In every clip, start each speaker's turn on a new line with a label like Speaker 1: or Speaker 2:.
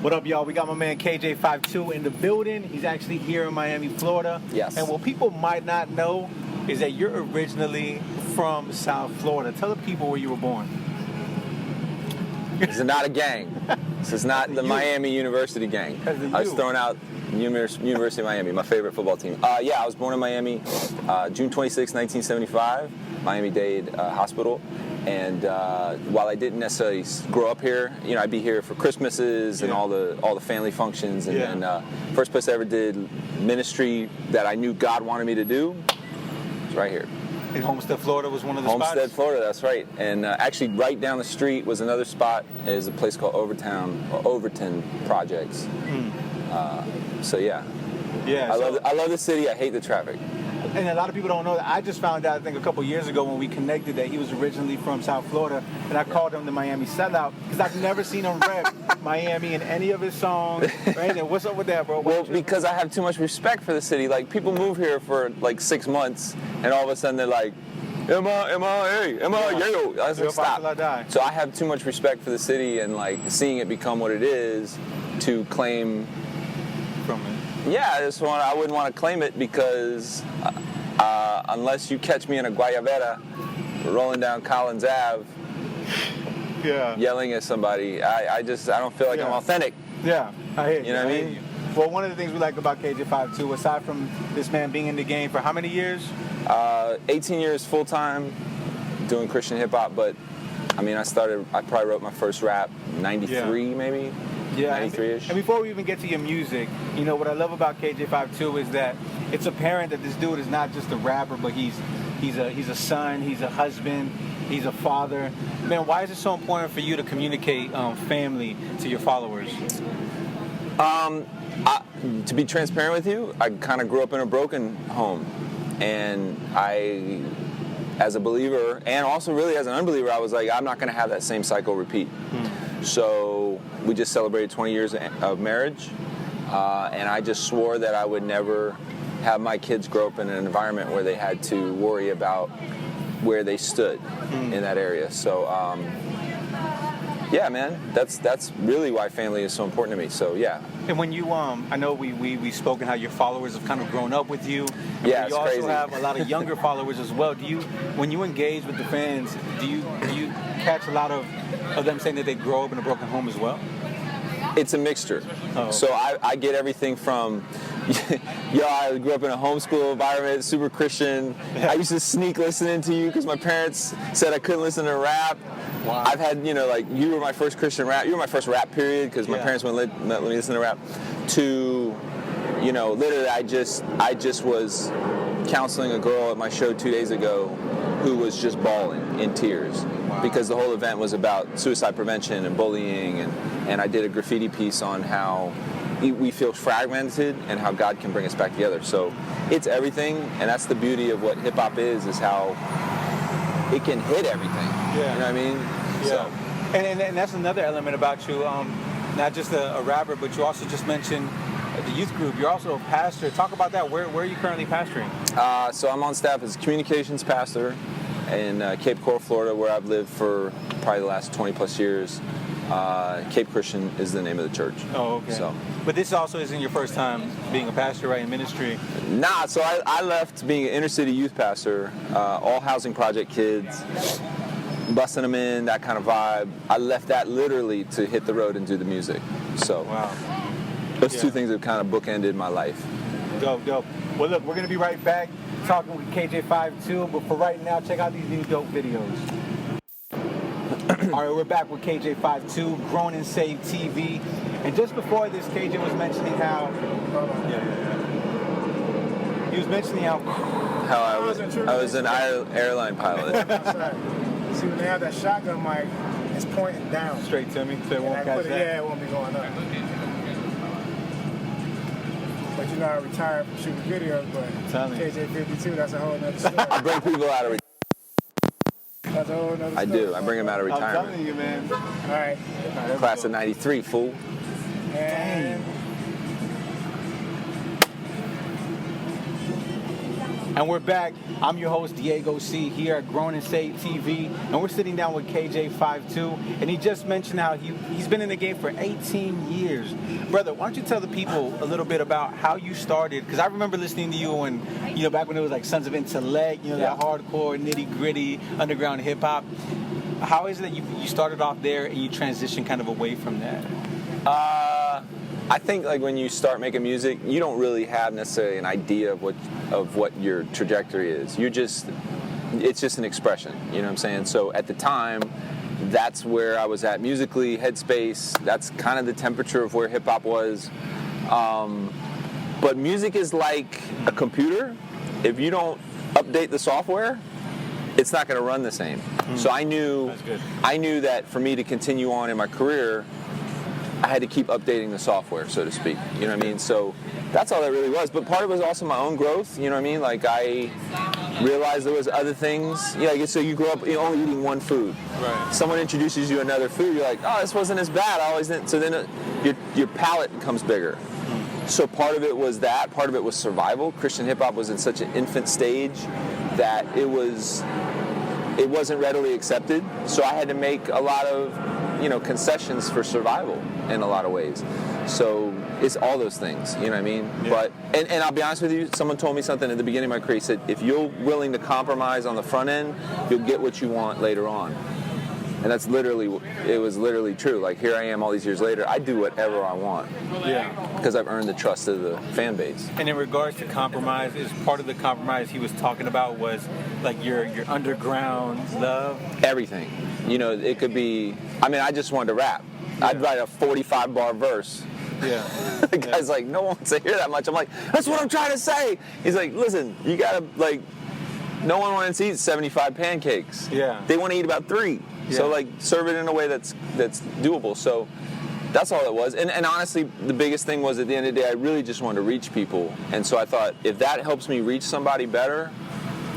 Speaker 1: What up, y'all? We got my man kj52 in the building. He's actually here in Miami, Florida.
Speaker 2: Yes.
Speaker 1: And what people might not know is that you're originally from South Florida. Tell the people where you were born.
Speaker 2: This is not a gang. This is not the Miami University gang. I was thrown out University of Miami, my favorite football team. Yeah, I was born in Miami, June 26, 1975, Miami-Dade Hospital. And while I didn't necessarily grow up here, you know, I'd be here for Christmases and all the family functions. And then first place I ever did ministry that I knew God wanted me to do was right here.
Speaker 1: And Homestead, Florida was one of the spots?
Speaker 2: Homestead, Florida, that's right. And actually right down the street was another spot, is a place called Overton Projects. So yeah. Yeah. I love the city. I hate the traffic.
Speaker 1: And a lot of people don't know that. I just found out, I think, a couple years ago when we connected that he was originally from South Florida, and I called him the Miami sellout because I've never seen him rep Miami in any of his songs. Right? And what's up with that, bro?
Speaker 2: Well, because I have too much respect for the city. Like, people move here for like 6 months, and all of a sudden they're like, M-I-A, M-I-A, I was like, stop. So I have too much respect for the city, and like seeing it become what it is to claim
Speaker 1: from it.
Speaker 2: Yeah, I wouldn't want to claim it because unless you catch me in a guayabera rolling down Collins Ave, yelling at somebody, I don't feel like I'm authentic.
Speaker 1: Yeah, I hear you.
Speaker 2: You know what I mean?
Speaker 1: Well, one of the things we like about kj52, aside from this man being in the game for how many years?
Speaker 2: 18 years full time doing Christian hip hop, but I mean, I probably wrote my first rap 93 maybe. Yeah, 93-ish.
Speaker 1: And before we even get to your music, you know, what I love about kj52 is that it's apparent that this dude is not just a rapper, but he's a son, he's a husband, he's a father. Man, why is it so important for you to communicate family to your followers?
Speaker 2: To be transparent with you, I kind of grew up in a broken home, and I, as a believer, and also really as an unbeliever, I was like, I'm not going to have that same cycle repeat. So we just celebrated 20 years of marriage, and I just swore that I would never have my kids grow up in an environment where they had to worry about where they stood in that area. So, yeah, man, that's really why family is so important to me. So, yeah.
Speaker 1: And when you, I know we spoke and how your followers have kind of grown up with you.
Speaker 2: Yeah, it's
Speaker 1: you also
Speaker 2: crazy.
Speaker 1: have a lot of younger followers as well. When you engage with the fans, do you catch a lot of them saying that they grow up in a broken home as well?
Speaker 2: It's a mixture. Oh. So I get everything from, I grew up in a homeschool environment, super Christian. I used to sneak listening to you because my parents said I couldn't listen to rap. Wow. I've had, like, you were my first Christian rap. You were my first rap period because my parents wouldn't let me listen to rap. To, literally I just was counseling a girl at my show 2 days ago who was just bawling in tears. Wow. Because the whole event was about suicide prevention and bullying, and I did a graffiti piece on how we feel fragmented and how God can bring us back together. So it's everything, and that's the beauty of what hip-hop is how it can hit everything. Yeah. You know what I mean?
Speaker 1: Yeah.
Speaker 2: So.
Speaker 1: And that's another element about you, not just a rapper, but you also just mentioned the youth group. You're also a pastor. Talk about that. Where are you currently pastoring?
Speaker 2: So I'm on staff as communications pastor in Cape Coral, Florida, where I've lived for probably the last 20 plus years. Cape Christian is the name of the church.
Speaker 1: Oh, okay.
Speaker 2: So.
Speaker 1: But this also isn't your first time being a pastor, right, in ministry?
Speaker 2: Nah, so I left being an inner city youth pastor, all housing project kids, busting them in, that kind of vibe. I left that literally to hit the road and do the music. So
Speaker 1: wow.
Speaker 2: Those two things have kind of bookended my life.
Speaker 1: Dope. Well, look, we're going to be right back talking with kj52, but for right now, check out these new dope videos. All right, we're back with kj52, Grown and Saved TV. And just before this, KJ was mentioning how... He was mentioning how
Speaker 2: I was an airline pilot.
Speaker 3: That's right. See, when they have that shotgun mic, it's pointing down.
Speaker 1: Straight to me, so it won't catch that?
Speaker 3: Yeah, it won't be going up. But I retired from shooting videos, but kj52, that's a whole other story.
Speaker 2: I bring people out of retirement.
Speaker 3: That's a whole other story.
Speaker 2: I do. I bring them out of retirement.
Speaker 1: I'm telling you, man.
Speaker 3: All right.
Speaker 2: Class of 93, fool.
Speaker 3: And...
Speaker 1: And we're back. I'm your host, Diego C, here at Grown and Saved TV. And we're sitting down with kj52. And he just mentioned how he's been in the game for 18 years. Brother, why don't you tell the people a little bit about how you started? Because I remember listening to you when, back when it was like Sons of Intellect, that hardcore, nitty-gritty, underground hip-hop. How is it that you started off there and you transitioned kind of away from that?
Speaker 2: I think like when you start making music, you don't really have necessarily an idea of what your trajectory is. It's just an expression, you know what I'm saying? So at the time, that's where I was at musically, headspace. That's kind of the temperature of where hip hop was. But music is like a computer. If you don't update the software, it's not going to run the same. So I knew that for me to continue on in my career, I had to keep updating the software, so to speak. You know what I mean? So that's all that really was. But part of it was also my own growth. You know what I mean? Like I realized there was other things. So you grow up only eating one food.
Speaker 1: Right.
Speaker 2: Someone introduces you another food. You're like, oh, this wasn't as bad. I always didn't. So then your palate becomes bigger. So part of it was that. Part of it was survival. Christian hip hop was in such an infant stage that it wasn't readily accepted. So I had to make a lot of concessions for survival in a lot of ways. So it's all those things, you know what I mean? Yeah. But and I'll be honest with you, someone told me something at the beginning of my career. He said, if you're willing to compromise on the front end, you'll get what you want later on. And it was literally true. Like here I am all these years later, I do whatever I want.
Speaker 1: Yeah.
Speaker 2: Because I've earned the trust of the fan base.
Speaker 1: And in regards to compromise, is part of the compromise he was talking about was like your underground love?
Speaker 2: Everything. It could be, I just wanted to rap. Yeah. I'd write a 45-bar verse.
Speaker 1: Yeah.
Speaker 2: The guy's like, no one wants to hear that much. I'm like, that's what I'm trying to say. He's like, listen, you gotta no one wants to eat 75 pancakes.
Speaker 1: Yeah.
Speaker 2: They want to eat about 3. Yeah. So serve it in a way that's doable. So that's all it was. And honestly, the biggest thing was at the end of the day, I really just wanted to reach people. And so I thought, if that helps me reach somebody better,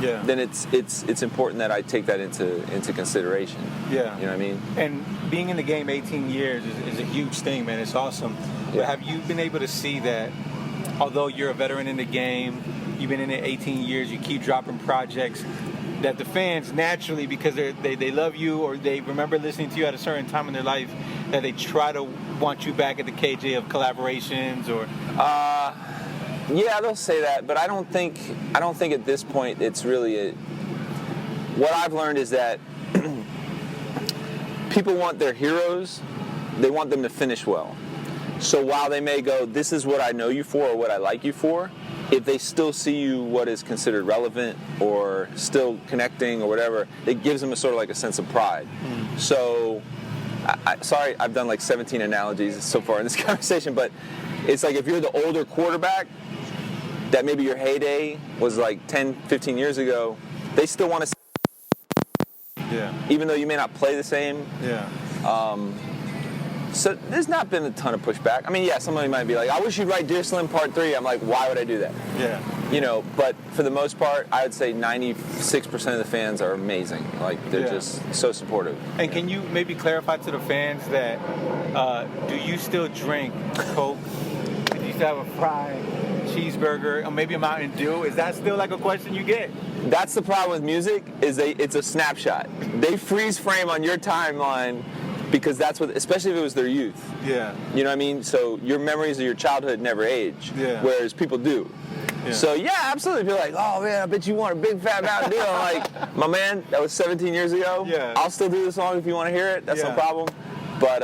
Speaker 2: then it's important that I take that into consideration.
Speaker 1: Yeah.
Speaker 2: You know what I mean?
Speaker 1: And being in the game 18 years is a huge thing, man. It's awesome. Yeah. But have you been able to see that, although you're a veteran in the game, you've been in it 18 years, you keep dropping projects, that the fans naturally, because they love you or they remember listening to you at a certain time in their life, that they try to want you back at the KJ of collaborations or...
Speaker 2: Yeah, they'll say that, but I don't think at this point it's really what I've learned is that people want their heroes, they want them to finish well. So while they may go, this is what I know you for or what I like you for, if they still see you what is considered relevant or still connecting or whatever, it gives them a sort of like a sense of pride. So, sorry, I've done like 17 analogies so far in this conversation, but it's like if you're the older quarterback, that maybe your heyday was like 10, 15 years ago, they still want to even though you may not play the same.
Speaker 1: Yeah.
Speaker 2: So there's not been a ton of pushback. Somebody might be like, I wish you'd write Dear Slim Part 3. I'm like, why would I do that?
Speaker 1: Yeah.
Speaker 2: But for the most part, I would say 96% of the fans are amazing. They're just so supportive.
Speaker 1: And can you maybe clarify to the fans that, do you still drink Coke? Do you still have a fried cheeseburger or maybe a Mountain Dew? Is that still like a question you get?
Speaker 2: That's the problem with music, is it's a snapshot. They freeze frame on your timeline because that's what, especially if it was their youth.
Speaker 1: Yeah.
Speaker 2: You know what I mean? So your memories of your childhood never age, whereas people do. Yeah. So yeah, absolutely. People are like, oh man, I bet you want a big fat Mountain Dew. I'm like, my man, that was 17 years ago.
Speaker 1: Yeah.
Speaker 2: I'll still do the song if you want to hear it. That's no problem. But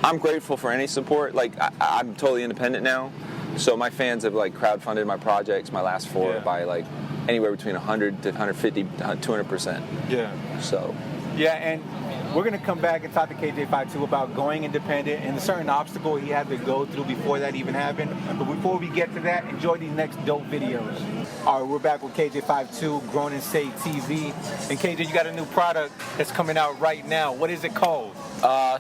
Speaker 2: I'm grateful for any support. I'm totally independent now. So my fans have crowdfunded my projects, my last 4, by anywhere between 100 to 150, 200%.
Speaker 1: Yeah.
Speaker 2: So.
Speaker 1: Yeah, and we're going to come back and talk to kj52 about going independent and a certain obstacle he had to go through before that even happened. But before we get to that, enjoy these next dope videos. All right, we're back with kj52, Grown and Say TV. And KJ, you got a new product that's coming out right now. What is it called?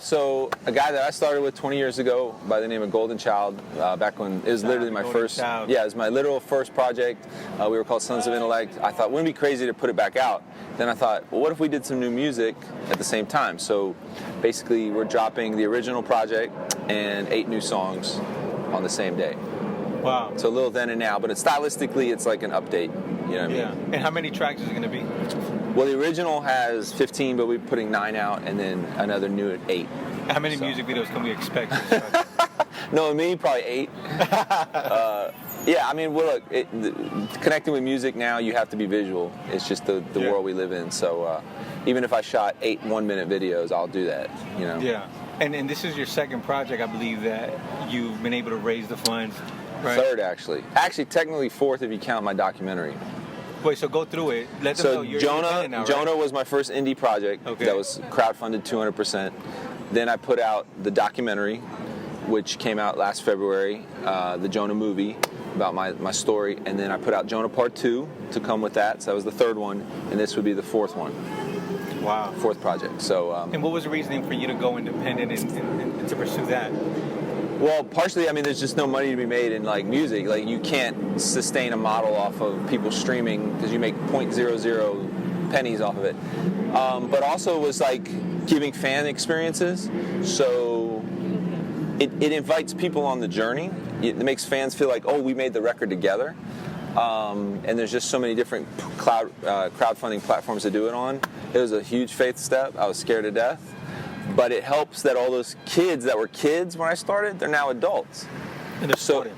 Speaker 2: So a guy that I started with 20 years ago by the name of Golden Child, back when it was literally my first, it was my literal first project. We were called Sons of Intellect. I thought, wouldn't it be crazy to put it back out? Then I thought, well, what if we did some new music at the same time? So basically we're dropping the original project and 8 new songs on the same day.
Speaker 1: Wow.
Speaker 2: So a little then and now, but stylistically it's like an update, you know what I mean?
Speaker 1: And how many tracks is it going to be?
Speaker 2: Well, the original has 15, but we're putting 9 out and then another new at 8.
Speaker 1: How many music videos can we expect?
Speaker 2: No, me, probably 8. Yeah, I mean, well, look, connecting with music now, you have to be visual. It's just the world we live in. So even if I shot 8 1-minute videos, I'll do that, you know?
Speaker 1: Yeah. And this is your second project, I believe, that you've been able to raise the funds, right?
Speaker 2: Third, actually. Actually, technically 4th if you count my documentary.
Speaker 1: Wait, so go through it. Let them know you're independent now, right?
Speaker 2: Jonah was my first indie project that was crowdfunded 200%. Then I put out the documentary, which came out last February, the Jonah movie, about my story. And then I put out Jonah Part 2 to come with that. So that was the 3rd one. And this would be the 4th one.
Speaker 1: Wow.
Speaker 2: 4th project. So.
Speaker 1: And what was the reasoning for you to go independent and to pursue that?
Speaker 2: Well, partially, I mean, there's just no money to be made in, like, music. Like, you can't sustain a model off of people streaming because you make 0.00 pennies off of it. But also it was, like, giving fan experiences. So it invites people on the journey. It makes fans feel like, oh, we made the record together. And there's just so many different crowdfunding platforms to do it on. It was a huge faith step. I was scared to death. But it helps that all those kids that were kids when I started, they're now adults.
Speaker 1: And they're supporting.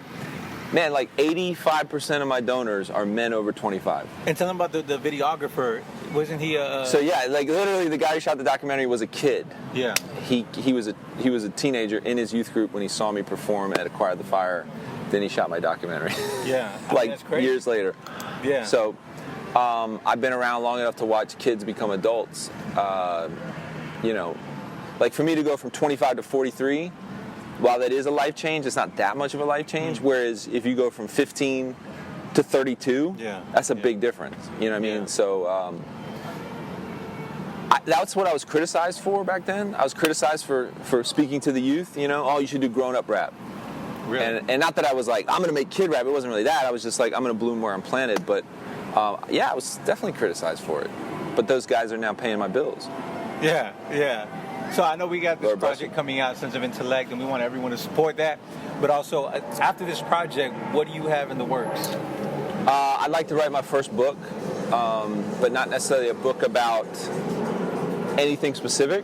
Speaker 2: Man, like 85% of my donors are men over 25.
Speaker 1: And tell them about the videographer. Wasn't he a...
Speaker 2: So yeah, like literally the guy who shot the documentary was a kid.
Speaker 1: Yeah.
Speaker 2: He was a teenager in his youth group when he saw me perform at Acquire the Fire. Then he shot my documentary.
Speaker 1: Yeah.
Speaker 2: Like
Speaker 1: that's crazy.
Speaker 2: years later.
Speaker 1: Yeah.
Speaker 2: So I've been around long enough to watch kids become adults. You know, like for me to go from 25 to 43, while that is a life change, it's not that much of a life change. Whereas if you go from 15 to 32, that's a big difference. You know what I mean? So that's what I was criticized for back then. I was criticized for speaking to the youth. You know, oh, you should do grown-up rap. Really? And not that I was like, I'm going to make kid rap. It wasn't really that. I was just like, I'm going to bloom where I'm planted. But yeah, I was definitely criticized for it. But those guys are now paying my bills.
Speaker 1: Yeah, yeah. So I know we got this project coming out, Sons of Intellect, and we want everyone to support that. But also, after this project, what do you have in the works?
Speaker 2: I'd like to write my first book, but not necessarily a book about anything specific,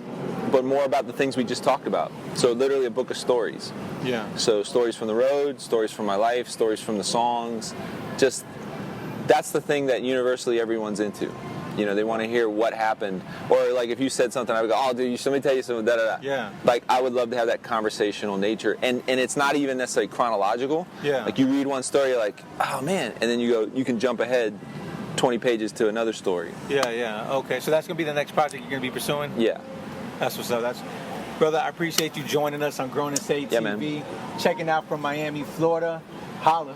Speaker 2: but more about the things we just talked about. So literally a book of stories.
Speaker 1: Yeah.
Speaker 2: So stories from the road, stories from my life, stories from the songs. Just, that's the thing that universally everyone's into. You know, they want to hear what happened. Or, like, if you said something, I would go, oh, dude, let me tell you something, da-da-da.
Speaker 1: Yeah.
Speaker 2: Like, I would love to have that conversational nature. And it's not even necessarily chronological.
Speaker 1: Yeah.
Speaker 2: Like, you read one story, you're like, oh, man. And then you can jump ahead 20 pages to another story.
Speaker 1: Yeah, yeah. Okay, so that's going to be the next project you're going to be pursuing?
Speaker 2: Yeah.
Speaker 1: That's what's up. Brother, I appreciate you joining us on Grown and Say TV.
Speaker 2: Yeah, man.
Speaker 1: Checking out from Miami, Florida. Holla.